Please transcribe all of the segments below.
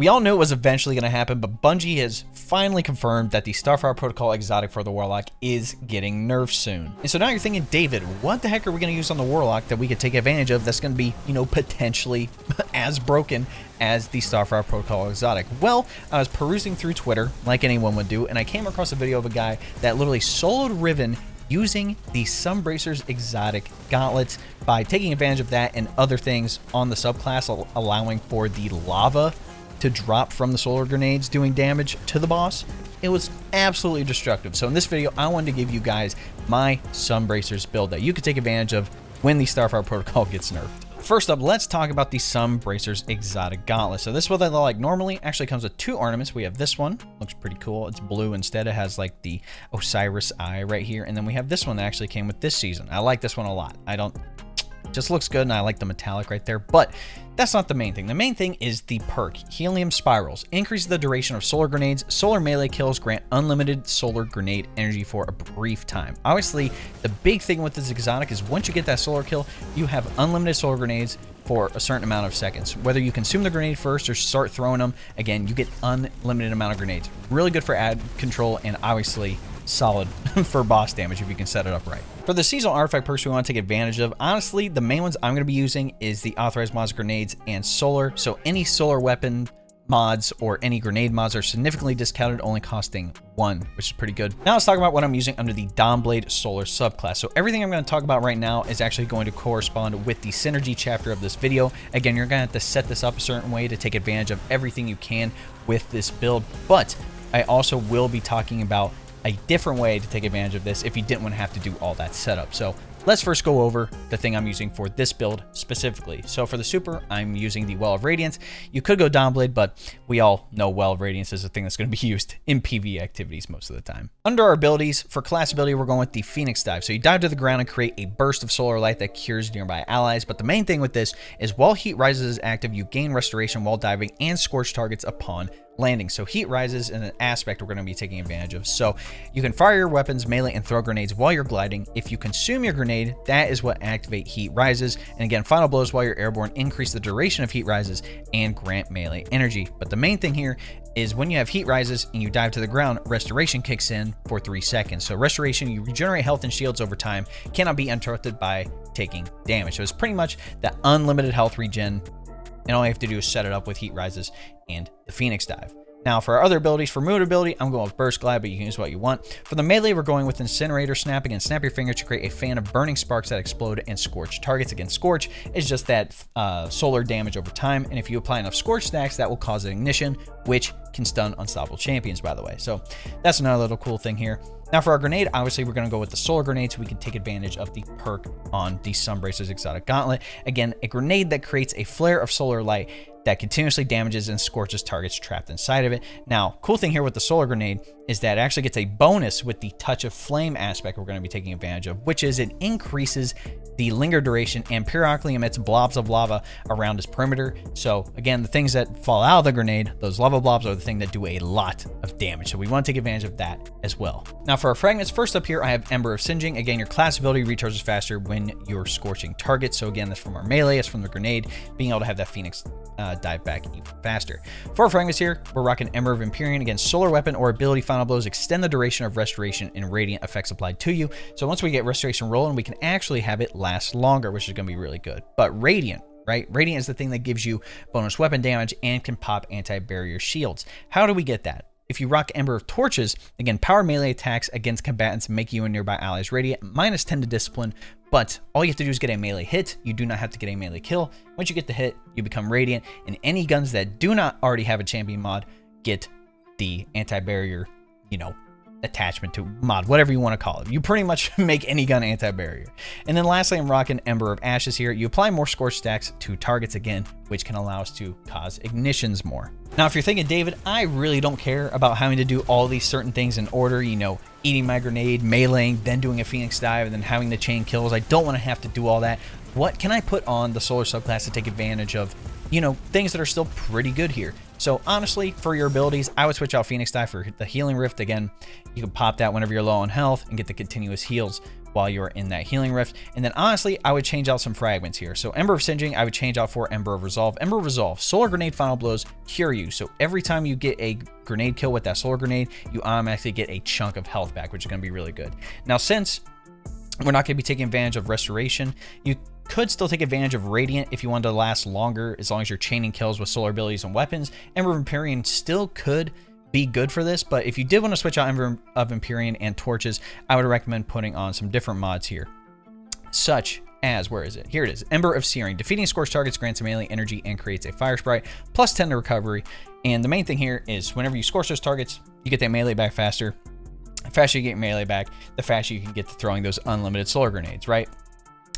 We all knew it was eventually going to happen, but Bungie has finally confirmed that the Starfire Protocol Exotic for the Warlock is getting nerfed soon. And so now you're thinking, David, what the heck are we going to use on the Warlock that we could take advantage of that's going to be, you know, potentially as broken as the Starfire Protocol Exotic? Well, I was perusing through Twitter, like anyone would do, and I came across a video of a guy that literally soloed Riven using the Sunbracers Exotic Gauntlets by taking advantage of that and other things on the subclass, allowing for the lava to drop from the solar grenades doing damage to the boss. It was absolutely destructive. So in this video, I wanted to give you guys my Sunbracers build that you could take advantage of when the Starfire Protocol gets nerfed. First up, let's talk about the Sunbracers Exotic Gauntlet. So this is what they look like normally. Actually comes with two ornaments. We have this one, looks pretty cool. It's blue instead. It has like the Osiris eye right here. And then we have this one that actually came with this season. I like this one a lot. Just looks good, and I like the metallic right there, but that's not the main thing. The main thing is the perk, Helium Spirals. Increases the duration of solar grenades. Solar melee kills grant unlimited solar grenade energy for a brief time. Obviously, the big thing with this exotic is once you get that solar kill, you have unlimited solar grenades for a certain amount of seconds. Whether you consume the grenade first or start throwing them, again, you get unlimited amount of grenades. Really good for ad control, and obviously solid for boss damage if you can set it up right. For the seasonal artifact perks we want to take advantage of, honestly, the main ones I'm going to be using is the authorized mods, grenades, and solar. So any solar weapon mods or any grenade mods are significantly discounted, only costing 1, which is pretty good. Now let's talk about what I'm using under the Dawnblade Solar subclass. So everything I'm going to talk about right now is actually going to correspond with the synergy chapter of this video. Again, you're going to have to set this up a certain way to take advantage of everything you can with this build, but I also will be talking about a different way to take advantage of this if you didn't want to have to do all that setup. So let's first go over the thing I'm using for this build specifically. So for the super, I'm using the Well of Radiance. You could go Dawnblade, but we all know Well of Radiance is a thing that's going to be used in PvE activities most of the time. Under our abilities, for class ability, we're going with the Phoenix Dive. So you dive to the ground and create a burst of solar light that cures nearby allies. But the main thing with this is while heat rises is active, you gain restoration while diving and scorch targets upon landing. So heat rises in an aspect we're going to be taking advantage of. So you can fire your weapons, melee, and throw grenades while you're gliding. If you consume your grenade, that is what activate heat rises. And again, final blows while you're airborne increase the duration of heat rises and grant melee energy. But the main thing here is when you have heat rises and you dive to the ground, restoration kicks in for 3 seconds. So restoration, you regenerate health and shields over time, cannot be interrupted by taking damage. So it's pretty much the unlimited health regen, and all you have to do is set it up with heat rises and the Phoenix Dive. Now for our other abilities, for mood ability, I'm going with Burst Glide, but you can use what you want. For the melee, we're going with Incinerator Snap. Again, snap your finger to create a fan of burning sparks that explode and scorch targets. Again, Scorch is just that solar damage over time, and if you apply enough Scorch stacks, that will cause an ignition, which can stun unstoppable champions, by the way. So that's another little cool thing here. Now for our grenade, obviously we're going to go with the solar grenade so we can take advantage of the perk on the Sunbracers Exotic Gauntlet. Again, a grenade that creates a flare of solar light that continuously damages and scorches targets trapped inside of it. Now, cool thing here with the solar grenade is that it actually gets a bonus with the touch of flame aspect we're going to be taking advantage of, which is it increases the linger duration and periodically emits blobs of lava around its perimeter. So again, the things that fall out of the grenade, those lava blobs are the thing that do a lot of damage. So we want to take advantage of that as well. Now for our fragments, first up here, I have Ember of Singeing. Again, your class ability recharges faster when you're scorching targets. So again, that's from our melee, it's from the grenade, being able to have that Phoenix dive back even faster. For our fragments here, we're rocking Ember of Empyrean. Again, solar weapon or ability final blows extend the duration of restoration and radiant effects applied to you. So once we get restoration rolling, we can actually have it last longer, which is going to be really good. But radiant, right? Radiant is the thing that gives you bonus weapon damage and can pop anti-barrier shields. How do we get that? If you rock Ember of Torches, again, power melee attacks against combatants make you and nearby allies radiant, -10 to discipline, but all you have to do is get a melee hit. You do not have to get a melee kill. Once you get the hit, you become radiant, and any guns that do not already have a champion mod get the anti-barrier, attachment to mod, whatever you want to call it. You pretty much make any gun anti-barrier. And then lastly, I'm rocking Ember of Ashes here. You apply more scorch stacks to targets again, which can allow us to cause ignitions more. Now, if you're thinking, David, I really don't care about having to do all these certain things in order, eating my grenade, meleeing, then doing a Phoenix Dive, and then having the chain kills. I don't want to have to do all that. What can I put on the solar subclass to take advantage of, things that are still pretty good here? So honestly, for your abilities, I would switch out Phoenix Dive for the Healing Rift. Again, you can pop that whenever you're low on health and get the continuous heals. while you're in that healing rift. And then honestly, I would change out some fragments here. So Ember of Singeing, I would change out for Ember of Resolve. Ember of Resolve, solar grenade final blows cure you. So every time you get a grenade kill with that solar grenade, you automatically get a chunk of health back, which is going to be really good. Now, since we're not going to be taking advantage of restoration, you could still take advantage of Radiant if you wanted to last longer, as long as you're chaining kills with solar abilities and weapons. Ember of Empyrean still could be good for this, but if you did want to switch out Ember of Empyrean and torches, I would recommend putting on some different mods here, such as, where is it? Here it is. Ember of Searing. Defeating scorched targets grants melee energy and creates a fire sprite, plus 10 to recovery. And the main thing here is whenever you scorch those targets, you get that melee back faster. The faster you get your melee back, the faster you can get to throwing those unlimited solar grenades, right?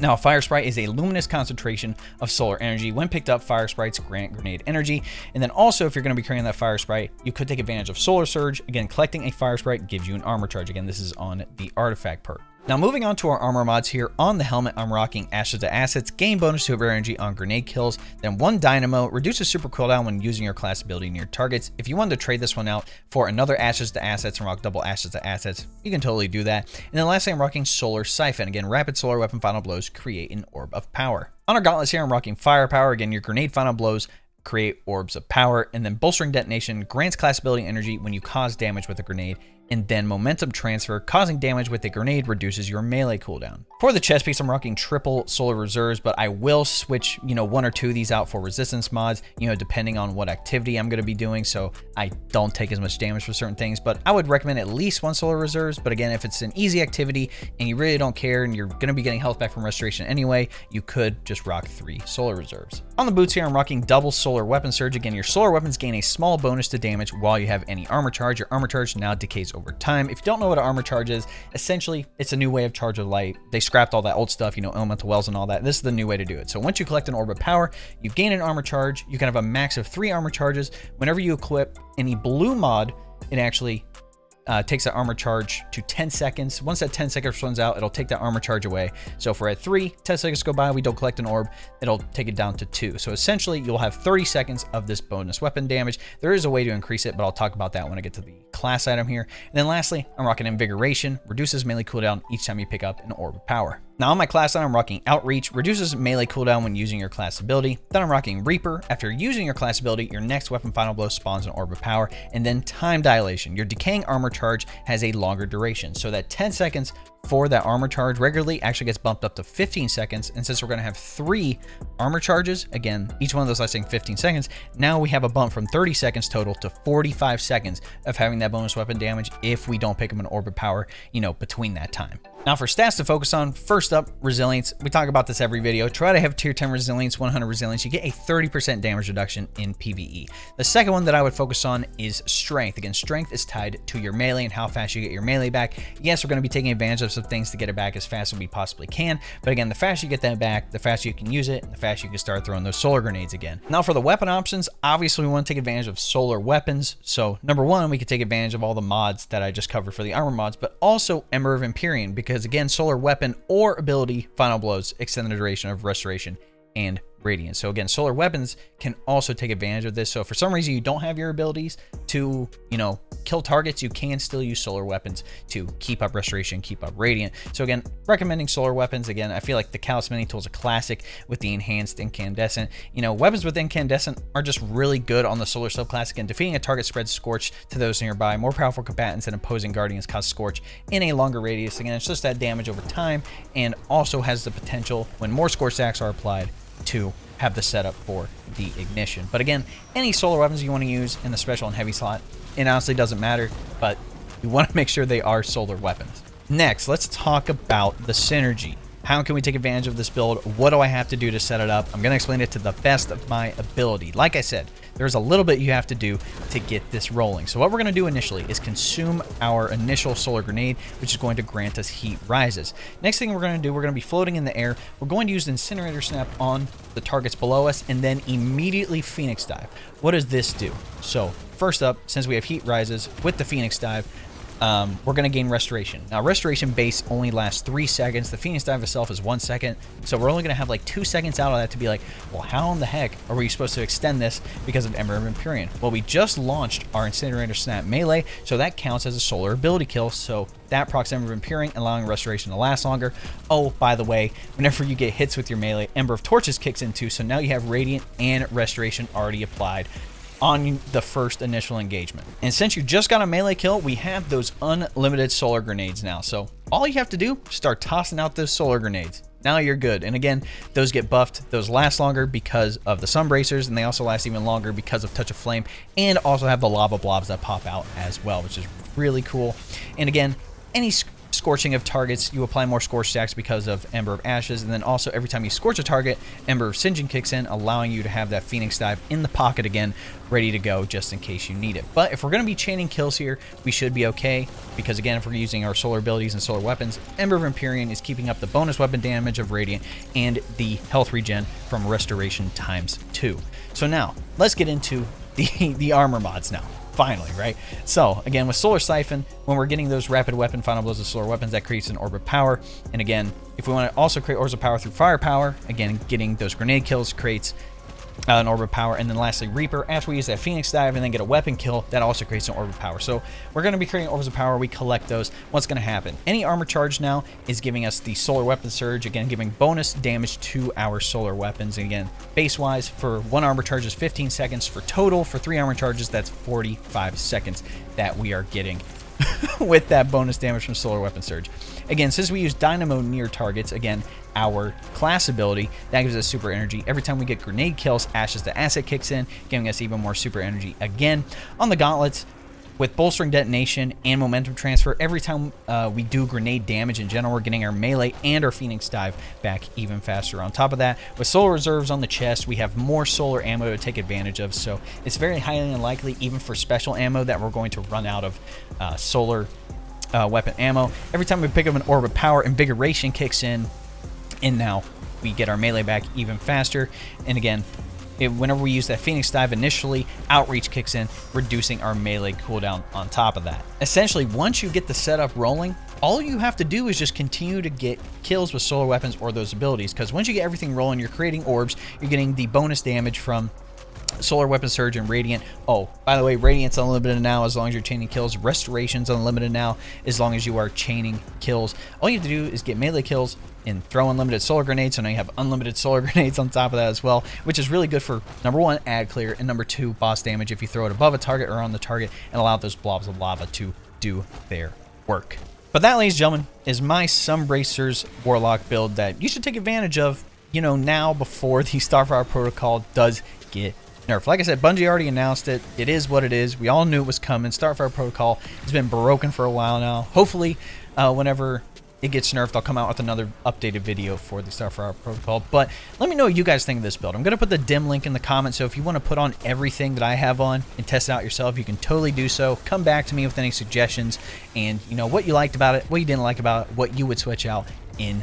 Now, Fire Sprite is a luminous concentration of solar energy. When picked up, Fire Sprites grant grenade energy. And then also, if you're going to be carrying that Fire Sprite, you could take advantage of Solar Surge. Again, collecting a Fire Sprite gives you an armor charge. Again, this is on the artifact perk. Now, moving on to our armor mods here. On the helmet, I'm rocking Ashes to Assets, gain bonus to super energy on grenade kills. Then 1 Dynamo, reduces super cooldown when using your class ability near targets. If you wanted to trade this one out for another Ashes to Assets and rock double Ashes to Assets, you can totally do that. And then lastly, I'm rocking Solar Siphon. Again, rapid solar weapon final blows create an orb of power. On our gauntlets here, I'm rocking Firepower. Again, your grenade final blows create orbs of power. And then Bolstering Detonation grants class ability energy when you cause damage with a grenade. And then Momentum Transfer, causing damage with a grenade reduces your melee cooldown. For the chest piece, I'm rocking triple solar reserves, but I will switch, 1 or 2 of these out for resistance mods, depending on what activity I'm going to be doing, so I don't take as much damage for certain things. But I would recommend at least 1 solar reserves. But again, if it's an easy activity and you really don't care and you're going to be getting health back from restoration anyway, you could just rock 3 solar reserves. On the boots here, I'm rocking double solar weapon surge. Again, your solar weapons gain a small bonus to damage while you have any armor charge. Your armor charge now decays over time. If you don't know what an armor charge is, essentially it's a new way of charge of light. They scrapped all that old stuff, elemental wells and all that. This is the new way to do it. So once you collect an orb of power, you gain an armor charge. You can have a max of 3 armor charges. Whenever you equip any blue mod, it actually takes that armor charge to 10 seconds. Once that 10 seconds runs out, it'll take that armor charge away. So if we're at 3, 10 seconds go by, we don't collect an orb, it'll take it down to 2. So essentially, you'll have 30 seconds of this bonus weapon damage. There is a way to increase it, but I'll talk about that when I get to the class item here. And then lastly, I'm rocking Invigoration, reduces melee cooldown each time you pick up an orb of power. Now on my class item, I'm rocking Outreach, reduces melee cooldown when using your class ability. Then I'm rocking Reaper. After using your class ability, your next weapon final blow spawns an orb of power. And then Time Dilation. Your decaying armor charge has a longer duration. So that 10 seconds for that armor charge regularly actually gets bumped up to 15 seconds. And since we're going to have 3 armor charges, again, each one of those lasting 15 seconds, now we have a bump from 30 seconds total to 45 seconds of having that bonus weapon damage if we don't pick up an orb of power, between that time. Now for stats to focus on, first up, resilience. We talk about this every video. Try to have tier 10 resilience, 100 resilience. You get a 30% damage reduction in PvE. The second one that I would focus on is strength. Again, strength is tied to your melee and how fast you get your melee back. Yes, we're going to be taking advantage of some things to get it back as fast as we possibly can. But again, the faster you get that back, the faster you can use it, and the faster you can start throwing those solar grenades again. Now for the weapon options, obviously we want to take advantage of solar weapons. So number 1, we could take advantage of all the mods that I just covered for the armor mods, but also Ember of Empyrean, because again, solar weapon or ability final blows extend the duration of restoration and radiance. So again, solar weapons can also take advantage of this. So if for some reason you don't have your abilities to, kill targets, you can still use solar weapons to keep up restoration, keep up radiant. So again, recommending solar weapons. Again, I feel like the Callus Mini Tool is a classic with the enhanced incandescent. Weapons with incandescent are just really good on the solar subclass. Again, defeating a target spreads scorch to those nearby. More powerful combatants and opposing guardians cause scorch in a longer radius. Again, it's just that damage over time, and also has the potential, when more scorch stacks are applied, to have the setup for the ignition. But again, any solar weapons you want to use in the special and heavy slot, it honestly doesn't matter, but you want to make sure they are solar weapons. Next, let's talk about the synergy. How can we take advantage of this build? What do I have to do to set it up? I'm going to explain it to the best of my ability. Like I said, there's a little bit you have to do to get this rolling. So what we're going to do initially is consume our initial solar grenade, which is going to grant us heat rises. Next thing we're going to do, we're going to be floating in the air. We're going to use the incinerator snap on the targets below us and then immediately Phoenix dive. What does this do? So first up, since we have heat rises with the Phoenix dive, we're going to gain Restoration. Now, Restoration base only lasts 3 seconds. The Phoenix Dive itself is 1 second. So we're only going to have like 2 seconds out of that to be like, well, how in the heck are we supposed to extend this because of Ember of Empyrean? Well, we just launched our Incinerator Snap melee, so that counts as a solar ability kill. So that procs Ember of Empyrean, allowing Restoration to last longer. Oh, by the way, whenever you get hits with your melee, Ember of Torches kicks in too. So now you have Radiant and Restoration already applied on the first initial engagement. And since you just got a melee kill, we have those unlimited solar grenades now. So all you have to do is start tossing out those solar grenades. Now you're good. And again, those get buffed. Those last longer because of the Sunbracers, and they also last even longer because of Touch of Flame, and also have the lava blobs that pop out as well, which is really cool. And again, any scorching of targets, you apply more scorch stacks because of Ember of Ashes, and then also every time you scorch a target, Ember of Singeing kicks in, allowing you to have that Phoenix Dive in the pocket again, ready to go just in case you need it. But if we're going to be chaining kills here, we should be okay, because again, if we're using our solar abilities and solar weapons, Ember of Empyrean is keeping up the bonus weapon damage of Radiant and the health regen from Restoration ×2. So now, let's get into the armor mods now. Finally, right? So, again, with Solar Siphon, when we're getting those rapid weapon final blows of solar weapons, that creates an orb of power. And again, if we want to also create orbs of power through firepower, again, getting those grenade kills creates an orb of power. And then lastly, Reaper, after we use that Phoenix Dive and then get a weapon kill, that also creates an orb of power. So we're going to be creating orbs of power. We collect those. What's going to happen? Any armor charge now is giving us the solar weapon surge, again, giving bonus damage to our solar weapons. And again, base wise, for 1 armor charge is 15 seconds. For total, for 3 armor charges, that's 45 seconds that we are getting with that bonus damage from solar weapon surge. Again, since we use Dynamo near targets, again, our class ability, that gives us super energy. Every time we get grenade kills, Ashes the Asset kicks in, giving us even more super energy again. On the gauntlets, with bolstering detonation and momentum transfer, every time we do grenade damage in general, we're getting our melee and our Phoenix Dive back even faster. On top of that, with solar reserves on the chest, we have more solar ammo to take advantage of, so it's very highly unlikely, even for special ammo, that we're going to run out of solar weapon ammo. Every time we pick up an orb of power, Invigoration kicks in, and now we get our melee back even faster. And again, whenever we use that Phoenix Dive initially, Outreach kicks in, reducing our melee cooldown on top of that. Essentially, once you get the setup rolling, all you have to do is just continue to get kills with solar weapons or those abilities, because once you get everything rolling, you're creating orbs, you're getting the bonus damage from solar weapon surge and Radiant. Oh, by the way, Radiant's unlimited now as long as you're chaining kills. Restoration's unlimited now as long as you are chaining kills. All you have to do is get melee kills and throw unlimited solar grenades, so now you have unlimited solar grenades on top of that as well, which is really good for, number 1, ad clear, and number 2, boss damage if you throw it above a target or on the target and allow those blobs of lava to do their work. But that, ladies and gentlemen, is my Sunbracers Warlock build that you should take advantage of, you know, now before the Starfire Protocol does get nerfed. Like I said, Bungie already announced it. It is what it is. We all knew it was coming. Starfire Protocol has been broken for a while now. Hopefully, whenever it gets nerfed, I'll come out with another updated video for the Starfire Protocol. But let me know what you guys think of this build. I'm going to put the dim link in the comments, so if you want to put on everything that I have on and test it out yourself, you can totally do so. Come back to me with any suggestions and, you know, what you liked about it, what you didn't like about it, what you would switch out in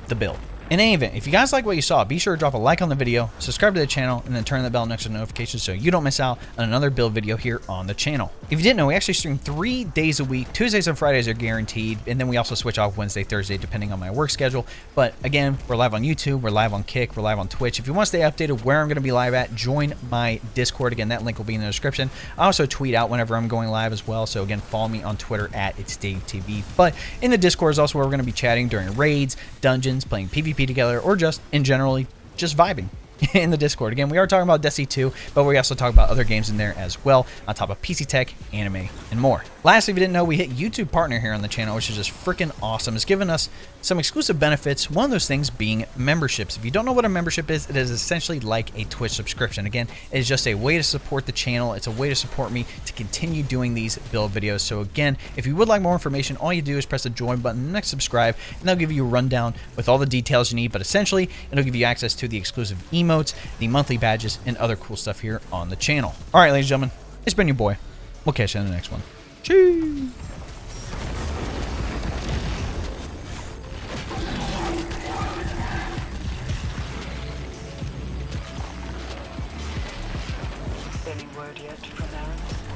the build. In any event, if you guys like what you saw, be sure to drop a like on the video, subscribe to the channel, and then turn the bell next to notifications so you don't miss out on another build video here on the channel. If you didn't know, we actually stream 3 days a week. Tuesdays and Fridays are guaranteed, and then we also switch off Wednesday, Thursday, depending on my work schedule. But again, we're live on YouTube, we're live on Kick, we're live on Twitch. If you want to stay updated where I'm going to be live at, join my Discord. Again, that link will be in the description. I also tweet out whenever I'm going live as well, so again, follow me on Twitter at ItsDaveTV. But in the Discord is also where we're going to be chatting during raids, dungeons, playing PvP together, or just in generally just vibing in the Discord. Again, we are talking about Destiny 2, but we also talk about other games in there as well, on top of PC tech, anime, and more. Lastly, if you didn't know, we hit YouTube Partner here on the channel, which is just freaking awesome. It's given us some exclusive benefits, one of those things being memberships. If you don't know what a membership is, it is essentially like a Twitch subscription. Again, it is just a way to support the channel. It's a way to support me to continue doing these build videos. So again, if you would like more information, all you do is press the join button, next subscribe, and they'll give you a rundown with all the details you need. But essentially, it'll give you access to the exclusive emotes, the monthly badges, and other cool stuff here on the channel. All right, ladies and gentlemen, it's been your boy. We'll catch you in the next one. Cheers. Any word yet from Aaron?